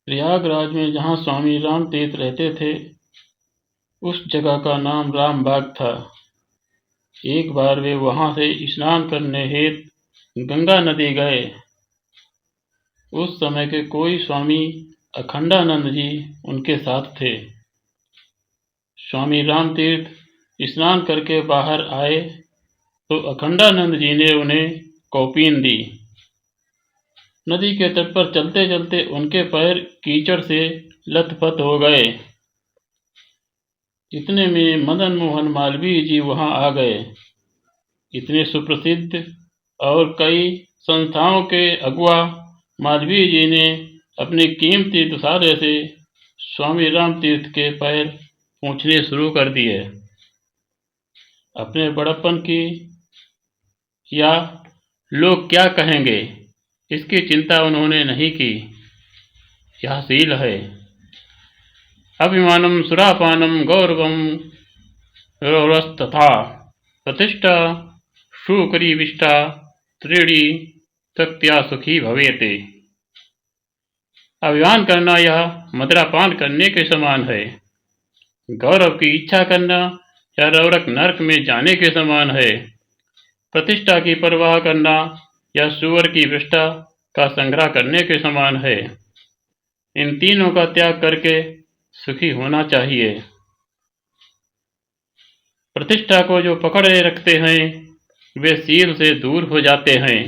प्रयागराज में जहाँ स्वामी रामतीर्थ रहते थे, उस जगह का नाम रामबाग था। एक बार वे वहाँ से स्नान करने हेतु गंगा नदी गए। उस समय के कोई स्वामी अखंडानंद जी उनके साथ थे। स्वामी रामतीर्थ स्नान करके बाहर आए तो अखंडानंद जी ने उन्हें कौपीन दी। नदी के तट पर चलते चलते उनके पैर कीचड़ से लथपथ हो गए। इतने में मदन मोहन मालवीय जी वहां आ गए। इतने सुप्रसिद्ध और कई संस्थाओं के अगुआ मालवीय जी ने अपने कीमती दुसारे से स्वामी रामतीर्थ के पैर पोंछने शुरू कर दिए। अपने बड़प्पन की या लोग क्या कहेंगे, इसकी चिंता उन्होंने नहीं की। यह शील है। अभिमानम सुरापानम गौरवम गौरवस्तथा प्रतिष्ठा सुकरीविष्टा त्रीणि तक्त्या सुखी भवेते। अभिमान करना यह मदिरापान करने के समान है। गौरव की इच्छा करना यह रौरक नरक में जाने के समान है। प्रतिष्ठा की परवाह करना यह सुअर की विष्ठा का संग्रह करने के समान है। इन तीनों का त्याग करके सुखी होना चाहिए। प्रतिष्ठा को जो पकड़े रखते हैं वे शील से दूर हो जाते हैं।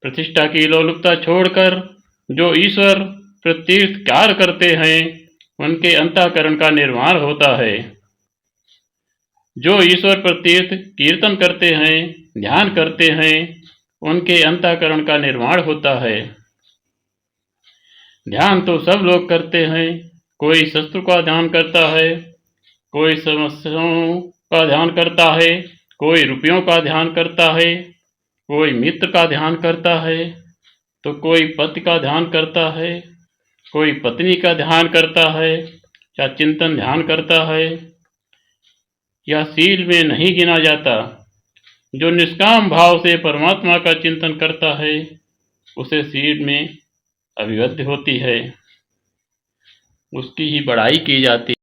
प्रतिष्ठा की लोलुपता छोड़कर जो ईश्वर प्रतीर्थ कार्य करते हैं उनके अंतःकरण का निर्माण होता है। जो ईश्वर प्रतीर्थ कीर्तन करते हैं, ध्यान करते हैं, उनके अंतःकरण का निर्माण होता है। ध्यान तो सब लोग करते हैं। कोई शत्रु का ध्यान करता है, कोई समस्याओं का ध्यान करता है, कोई रुपयों का ध्यान करता है, कोई मित्र का ध्यान करता है, तो कोई पति का ध्यान करता है, कोई पत्नी का ध्यान करता है या चिंतन ध्यान करता है। यह शील में नहीं गिना जाता। जो निष्काम भाव से परमात्मा का चिंतन करता है उसे शील में अभिवृद्धि होती है, उसकी ही बढ़ाई की जाती है।